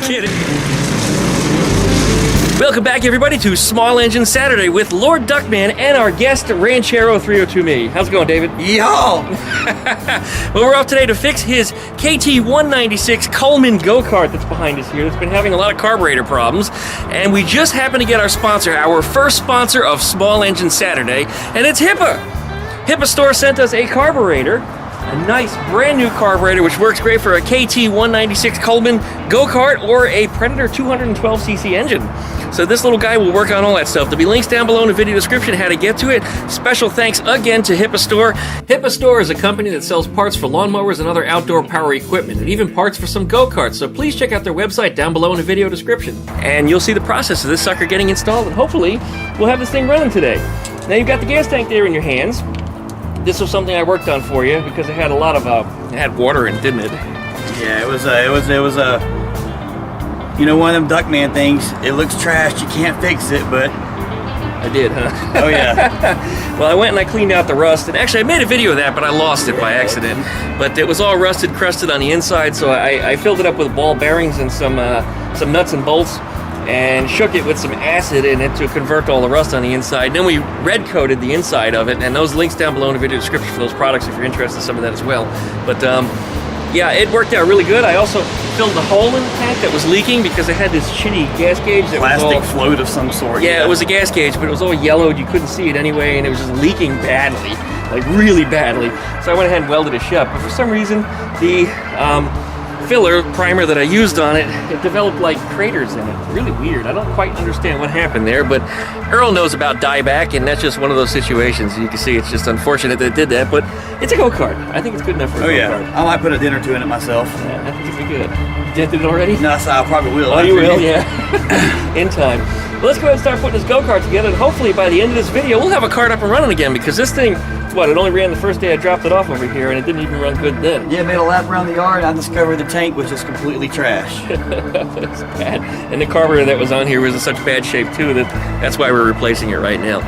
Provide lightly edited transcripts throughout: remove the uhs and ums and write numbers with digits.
kidding. Welcome back, everybody, to Small Engine Saturday with Lord Duckman and our guest, Ranchero 302 Me. How's it going, David? Yo! Well, we're off today to fix his KT196 Coleman go-kart that's behind us here. That's been having a lot of carburetor problems. And we just happened to get our sponsor, our first sponsor of Small Engine Saturday, and it's Hipa. Hipa Store sent us a carburetor, a nice brand new carburetor which works great for a KT196 Coleman go-kart or a Predator 212cc engine. So this little guy will work on all that stuff. There'll be links down below in the video description how to get to it. Special thanks again to Hipa Store. Hipa Store is a company that sells parts for lawnmowers and other outdoor power equipment, and even parts for some go-karts. So please check out their website down below in the video description. And you'll see the process of this sucker getting installed, and hopefully we'll have this thing running today. Now you've got the gas tank there in your hands. This was something I worked on for you because it had a lot of it had water in it, didn't it? Yeah, it was you know, one of them Duckman things. It looks trash. You can't fix it, but I did, huh? Oh yeah. Well, I went and I cleaned out the rust, and actually I made a video of that, but I lost it by accident. But it was all rusted, crusted on the inside, so I filled it up with ball bearings and some nuts and bolts, and shook it with some acid in it to convert all the rust on the inside. And then we red coated the inside of it, and those links down below in the video description for those products if you're interested in some of that as well. But yeah, it worked out really good. I also filled the hole in the tank that was leaking because it had this shitty gas gauge that plastic was all float of some sort. Yeah, it was a gas gauge, but it was all yellowed. You couldn't see it anyway, and it was just leaking badly, like really badly. So I went ahead and welded it shut. But for some reason, the filler primer that I used on it, it developed like craters in it. Really weird. I don't quite understand what happened there, but Earl knows about dieback, and that's just one of those situations. You can see it's just unfortunate that it did that, but it's a go-kart. I think it's good enough for a go-kart. Yeah, I might put a dent or two in it myself. Yeah, I think it'd be good. Dented it already? No, so I probably will. Oh, you will? Yeah. In time. Well, let's go ahead and start putting this go-kart together, and hopefully by the end of this video, we'll have a kart up and running again, because this thing, what, it only ran the first day I dropped it off over here, and it didn't even run good then. Yeah, made a lap around the yard, and I discovered the tank was just completely trash. It's bad. And the carburetor that was on here was in such bad shape, too, that's why we're replacing it right now.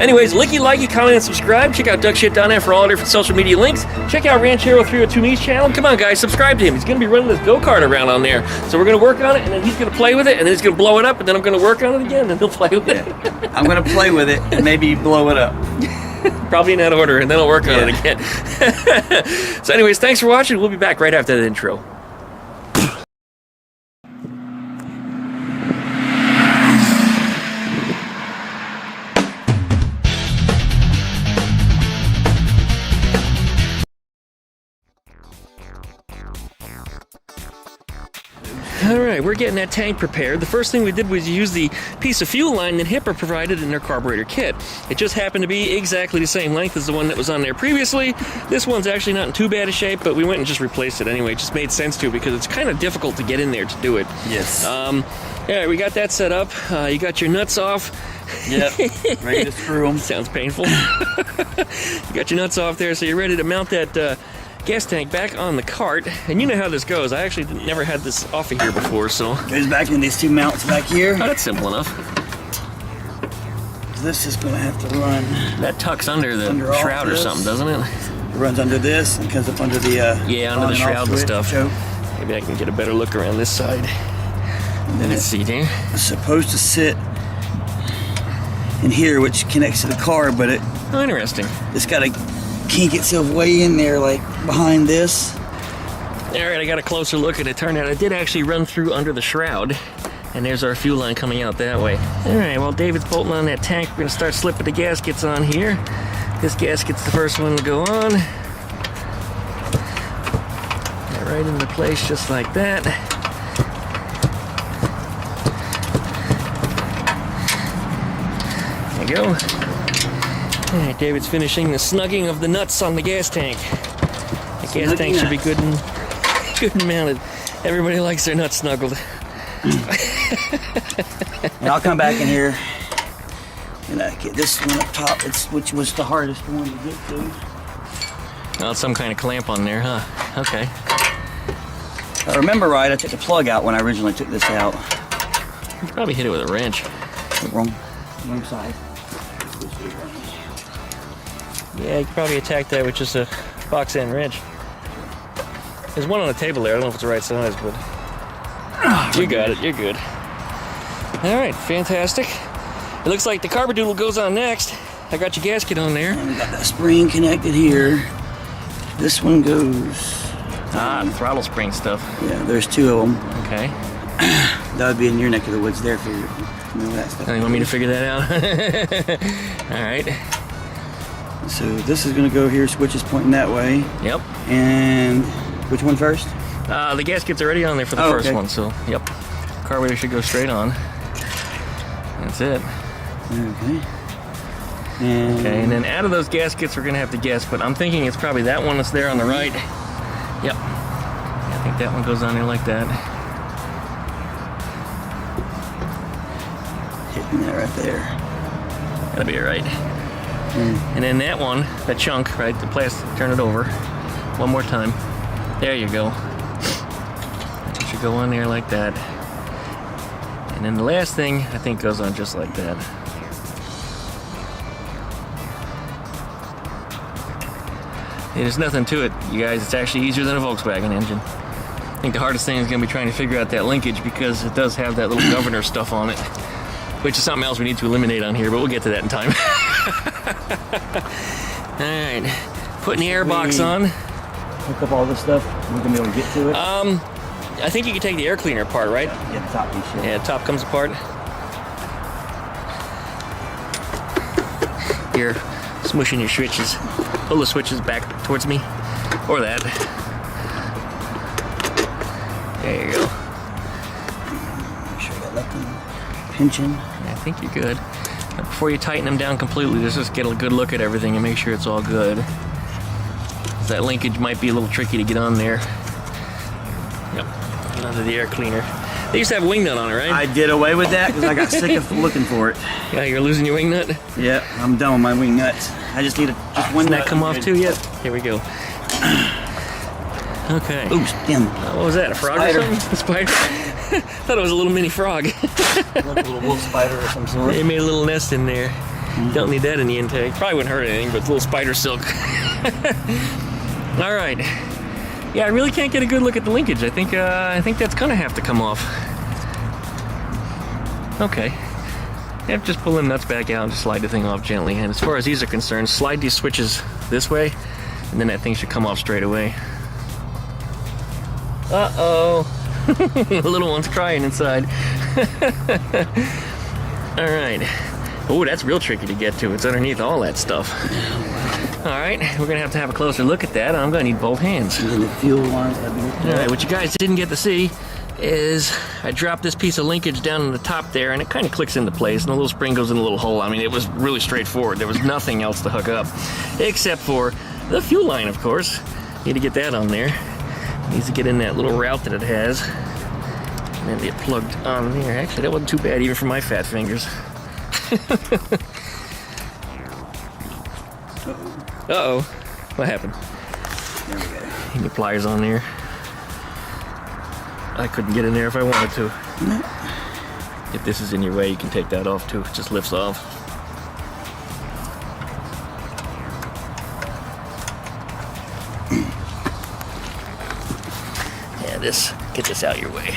Anyways, likey, comment, and subscribe. Check out Duck Shit down there for all our different social media links. Check out Ranchero 302 Me's channel. Come on, guys, subscribe to him. He's going to be running this go-kart around on there. So we're going to work on it, and then he's going to play with it, and then he's going to blow it up, and then I'm going to work on it again, and he'll play with it. I'm going to play with it and maybe blow it up. Probably in that order, and then I'll work on it again. So anyways, thanks for watching. We'll be back right after that intro. Alright, we're getting that tank prepared. The first thing we did was use the piece of fuel line that Hipa provided in their carburetor kit. It just happened to be exactly the same length as the one that was on there previously. This one's actually not in too bad a shape, but we went and just replaced it anyway. It just made sense to because it's kind of difficult to get in there to do it. Yes. Yeah, we got that set up. You got your nuts off. Yep, ready to screw them. Sounds painful. You got your nuts off there, so you're ready to mount that gas tank back on the cart, and you know how this goes. I actually never had this off of here before, so goes back in these two mounts back here. Oh, that's simple enough. This is going to have to run. That tucks under the shroud or something, doesn't it? It runs under this and comes up under the yeah, under the shroud and stuff. Choke. Maybe I can get a better look around this side. And then let's see there. It's supposed to sit in here, which connects to the car, but oh, interesting. It's got to kink itself way in there, like behind this. Alright, I got a closer look at it. Turned out it did actually run through under the shroud. And there's our fuel line coming out that way. Alright, well, David's bolting on that tank. We're going to start slipping the gaskets on here. This gasket's the first one to go on. Right into place just like that. There you go. Alright, David's finishing the snugging of the nuts on the gas tank. The gas tank should be good and mounted. Everybody likes their nuts snuggled. And I'll come back in here and get this one up top, which was the hardest one to get to. Oh, it's some kind of clamp on there, huh? Okay. If I remember right, I took the plug out when I originally took this out. You could probably hit it with a wrench. Wrong side. Yeah, you could probably attack that with just a box end wrench. There's one on the table there. I don't know if it's the right size, but You got it. You're good. All right, fantastic. It looks like the carburetor goes on next. I got your gasket on there. And we got that spring connected here. This one goes. The throttle spring stuff. Yeah, there's 2 of them. Okay. That would be in your neck of the woods there for that stuff. You want me to figure that out? All right. So this is going to go here. Switches pointing that way. Yep. And which one first? The gasket's already on there for the first one, so yep. Carburetor should go straight on. That's it. Okay. And then out of those gaskets, we're gonna have to guess, but I'm thinking it's probably that one that's there on the right. Yep. I think that one goes on there like that. Hitting that right there. That'll be it, right. And then that one, that chunk, right, the plastic, turn it over. One more time. There you go. It should go on there like that. And then the last thing, I think, goes on just like that. There's nothing to it, you guys. It's actually easier than a Volkswagen engine. I think the hardest thing is going to be trying to figure out that linkage because it does have that little governor stuff on it, which is something else we need to eliminate on here, but we'll get to that in time. All right, putting the air box on. Hook up all this stuff. We're going to be able to get to it. I think you can take the air cleaner apart, right? Yeah, the top piece. Yeah, the top comes apart. You're smushing your switches. Pull the switches back towards me. Or that. There you go. Make sure I got nothing pinching. I think you're good. Now, before you tighten them down completely, just get a good look at everything and make sure it's all good. That linkage might be a little tricky to get on there. Yep. Get onto the air cleaner. They used to have a wing nut on it, right? I did away with that because I got sick of looking for it. Yeah, you're losing your wing nut? Yeah, I'm done with my wing nuts. I just need just one Doesn't nut. that come off too yet? Here we go. Okay. Ooh, damn. What was that, a frog Spider. or something? A spider? Thought it was a little mini frog. Like a little wolf spider or some sort. They made a little nest in there. Don't need that in the intake. Probably wouldn't hurt anything, but it's a little spider silk. All right. Yeah, I really can't get a good look at the linkage. I think that's gonna have to come off. Okay. Yep, just pull them nuts back out and just slide the thing off gently. And as far as these are concerned, slide these switches this way, and then that thing should come off straight away. Uh-oh. The little one's crying inside. All right. Oh, that's real tricky to get to. It's underneath all that stuff. All right, we're gonna have to have a closer look at that. I'm gonna need both hands. And then the fuel lines have to be. All right, what you guys didn't get to see is I dropped this piece of linkage down on the top there, and it kind of clicks into place, and the little spring goes in a little hole. I mean, it was really straightforward. There was nothing else to hook up, except for the fuel line, of course. Need to get that on there. Needs to get in that little route that it has, and then get plugged on there. Actually, that wasn't too bad, even for my fat fingers. Uh-oh. What happened? There we go. Any pliers on there? I couldn't get in there if I wanted to. No. If this is in your way, you can take that off too. It just lifts off. Yeah, get this out your way.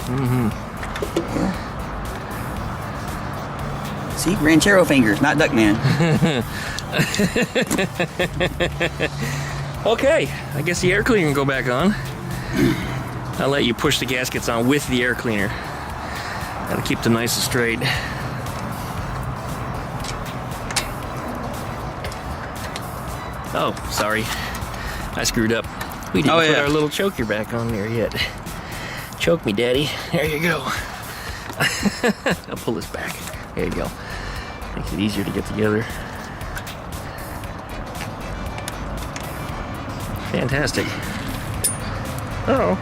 Mm-hmm. See, ranchero fingers, not Duckman. Okay, I guess the air cleaner can go back on. I'll let you push the gaskets on with the air cleaner. That'll keep them nice and straight. Oh, sorry. I screwed up. We didn't put our little choker back on there yet. Choke me, Daddy. There you go. I'll pull this back. There you go. Makes it easier to get together. Fantastic. Uh-oh.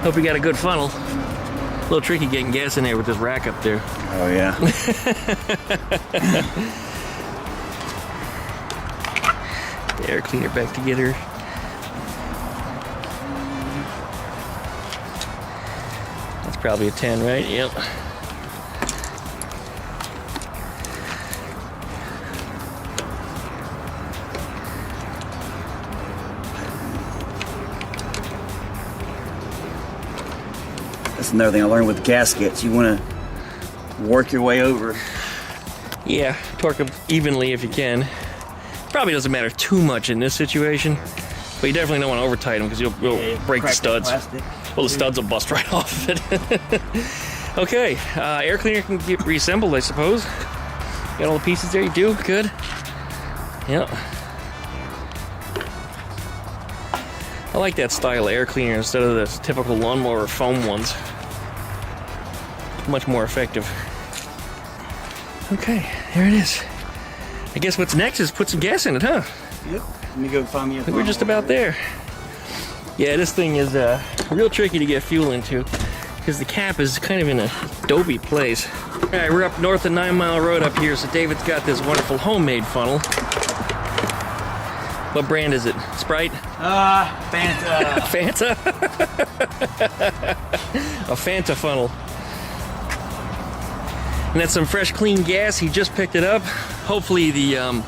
Hope we got a good funnel. A little tricky getting gas in there with this rack up there. Oh, yeah. The air cleaner back together. That's probably a 10, right? Yep. That's another thing I learned with the gaskets. You want to work your way over. Yeah, torque them evenly if you can. Probably doesn't matter too much in this situation, but you definitely don't want to over tighten them because you'll break the studs. Well, the studs will bust right off of it. Okay, air cleaner can get reassembled, I suppose. Got all the pieces there? You do? Good. Yep. I like that style of air cleaner instead of the typical lawnmower foam ones. Much more effective. Okay, there it is. I guess what's next is put some gas in it, huh? Yep. Let me go find me a We're just about there. Yeah, this thing is real tricky to get fuel into because the cap is kind of in a dopey place. All right, we're up north of 9 Mile Road up here, so David's got this wonderful homemade funnel. What brand is it? Sprite? Fanta. Fanta? A Fanta funnel. And that's some fresh, clean gas. He just picked it up. Hopefully the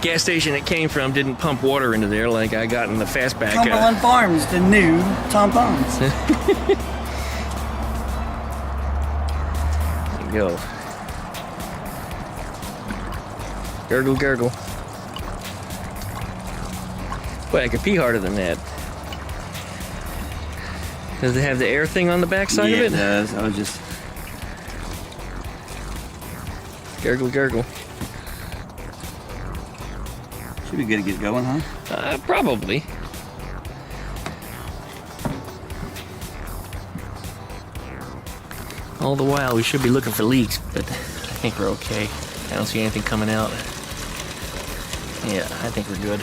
gas station it came from didn't pump water into there like I got in the fastback. Cumberland Farms, the new tampons. There you go. Gurgle, gurgle. Boy, I could pee harder than that. Does it have the air thing on the back side of it? Yeah, it does. I was just... Gurgle, gurgle. Should be good to get going, huh? Probably. All the while, we should be looking for leaks, but I think we're okay. I don't see anything coming out. Yeah, I think we're good.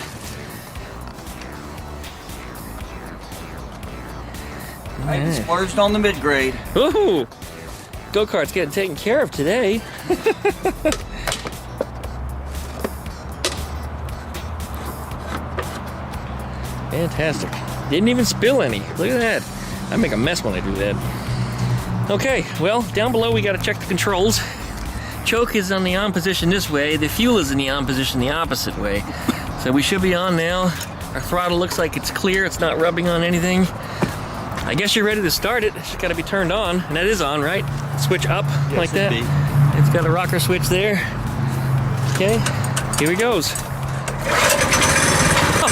I splurged on the mid-grade. Woohoo! Go-kart's getting taken care of today. Fantastic. Didn't even spill any. Look at that. I make a mess when I do that. Okay, well, down below we gotta check the controls. Choke is on the on position this way. The fuel is in the on position the opposite way. So we should be on now. Our throttle looks like it's clear. It's not rubbing on anything. I guess you're ready to start it. It's just gotta be turned on, and that is on, right? Switch up like that. It's got a rocker switch there. Okay, here he goes.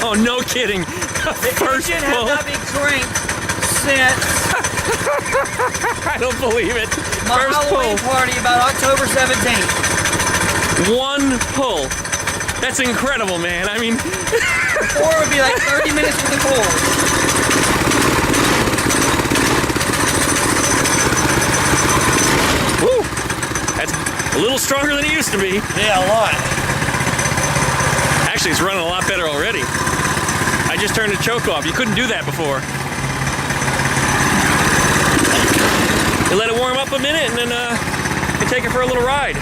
Oh, no kidding. First engine pull. has not been cranked since I don't believe it. my First Halloween pull. party about October 17th. One pull. That's incredible, man. I mean, Or it would be like 30 minutes with the pull. woo, that's a little stronger than it used to be. Yeah, a lot. Actually, it's running a lot better already. I just turned the choke off. You couldn't do that before. You let it warm up a minute, and then you take it for a little ride.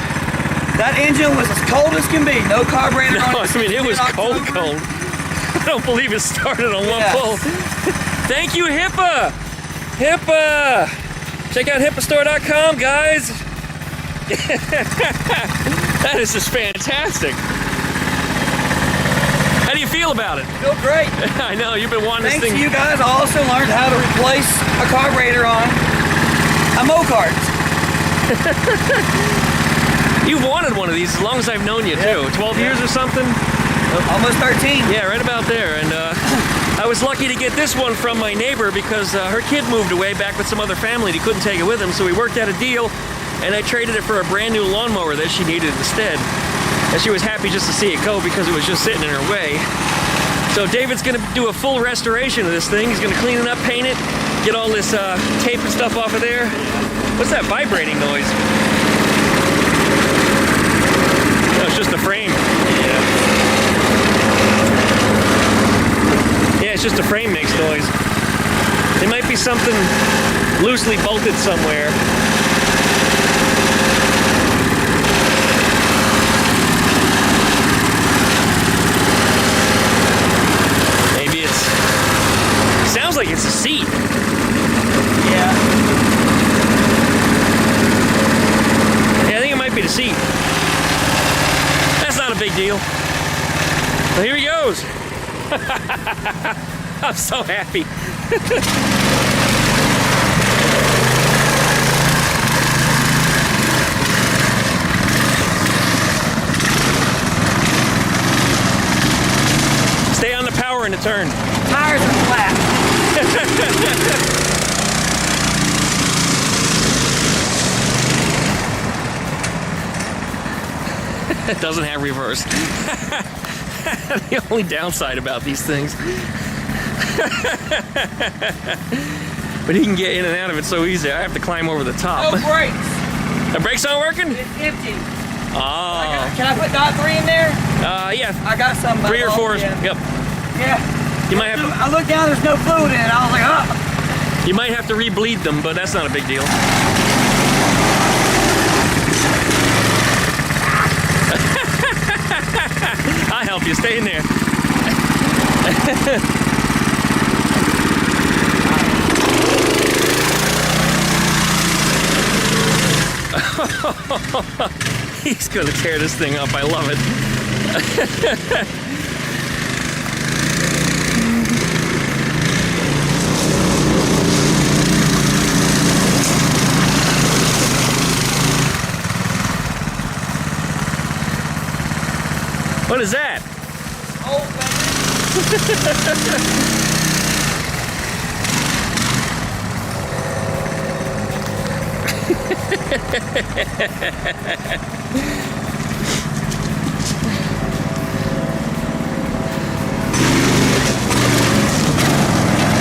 That engine was as cold as can be. No carburetor No, on I mean, it was cold, cold. I don't believe it started on one pull. Thank you, Hipa! Hipa! Check out hipastore.com, guys. That is just fantastic. How do you feel about it? Feel great. I know, you've been wanting Thanks this to thing. you guys, I also learned how to replace a carburetor on a Mo-Kart. You've wanted one of these as long as I've known you, too. 12 years or something? Almost 13. Yeah, right about there. And I was lucky to get this one from my neighbor because her kid moved away back with some other family and he couldn't take it with him, so we worked out a deal and I traded it for a brand new lawnmower that she needed instead. And she was happy just to see it go because it was just sitting in her way. So David's gonna do a full restoration of this thing. He's gonna clean it up, paint it, get all this tape and stuff off of there. What's that vibrating noise? No, it's just the frame. Yeah, it's just the frame makes noise. There might be something loosely bolted somewhere. Maybe sounds like it's a seat. Yeah. Yeah, I think it might be the seat. That's not a big deal. So here he goes. I'm so happy. It doesn't have reverse. The only downside about these things. But he can get in and out of it so easy. I have to climb over the top. No brakes. The brakes aren't working? It's empty. Oh. Can I put dot 3 in there? Yeah. I got some. 3 or 4. Yeah. Yep. Yeah. You might have to, I looked down, there's no fluid in it. I was like, oh. you might have to re-bleed them, but that's not a big deal. I'll help you. Stay in there. He's gonna tear this thing up. I love it. What is that? Oh,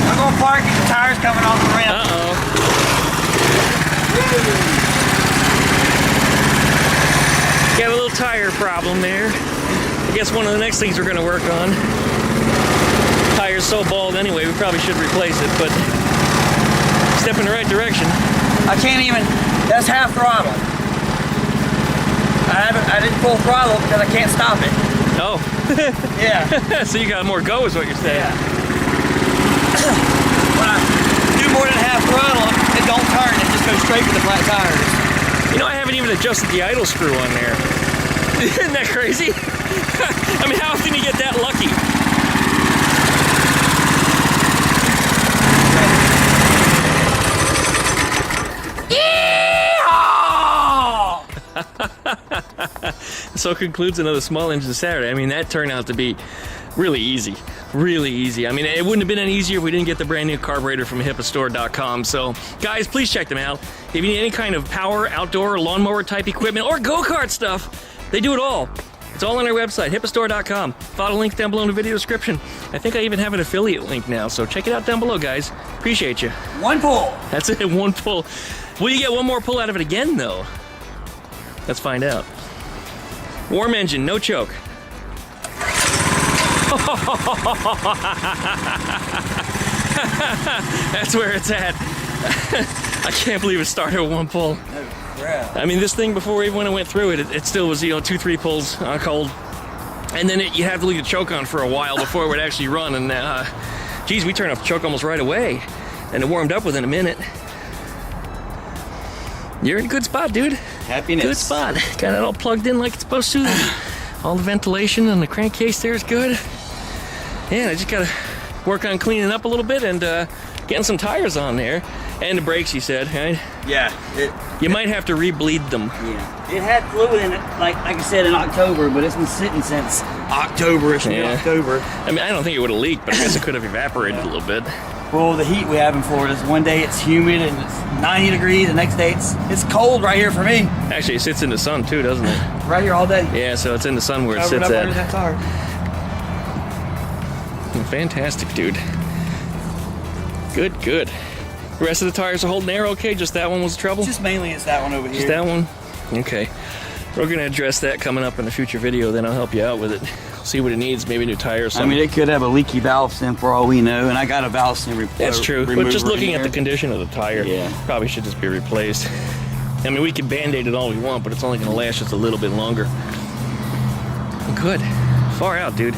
I'm gonna park it, the tires coming off the rim. Uh-oh. Got a little tire problem there. I guess one of the next things we're gonna work on. Tire's so bald anyway, we probably should replace it, but step in the right direction. I can't even, that's half throttle. I didn't full throttle because I can't stop it. Oh. Yeah. So you got more go is what you're saying. Yeah. When I do more than half throttle, it don't turn, it just goes straight to the flat tires. You know, I haven't even adjusted the idle screw on there. Isn't that crazy? I mean, how often do you get that lucky? So concludes another small engine Saturday. I mean, that turned out to be really easy. Really easy. I mean, it wouldn't have been any easier if we didn't get the brand new carburetor from hipastore.com. So, guys, please check them out. If you need any kind of power, outdoor, lawnmower type equipment, or go-kart stuff, they do it all. It's all on our website, hipastore.com. Follow the link down below in the video description. I think I even have an affiliate link now, so check it out down below, guys. Appreciate you. One pull. That's it, one pull. Will you get one more pull out of it again, though? Let's find out. Warm engine, no choke. That's where it's at. I can't believe it started with one pull. No crap. I mean, this thing, before we even went through it, it still was, 2-3 pulls on cold. And then you have to leave the choke on for a while before it would actually run. And, geez, we turned off the choke almost right away. And it warmed up within a minute. You're in a good spot, dude. Happiness. Good spot. Got it all plugged in like it's supposed to. All the ventilation on the crankcase there is good. Yeah, I just gotta work on cleaning up a little bit and getting some tires on there. And the brakes, you said, right? Yeah. You might have to re-bleed them. Yeah. It had fluid in it, like I said, in October, but it's been sitting since October-ish, mid-October. I mean, I don't think it would have leaked, but I guess it could have evaporated a little bit. Well, the heat we have in Florida is one day it's humid and it's 90 degrees, the next day it's cold right here for me. Actually, it sits in the sun too, doesn't it? Right here all day. Yeah, so it's in the sun where it Covered sits up under at. that tire. Fantastic, dude. Good, good. The rest of the tires are holding air okay? Just that one was trouble? Just mainly it's that one over here. Just that one? Okay. We're going to address that coming up in a future video, then I'll help you out with it. See what it needs, maybe a new tire or something. I mean, it could have a leaky valve stem for all we know, and I got a valve stem replaced. That's true, but just looking at the condition of the tire, yeah, probably should just be replaced. I mean, we can band-aid it all we want, but it's only going to last just a little bit longer. Good. Far out, dude.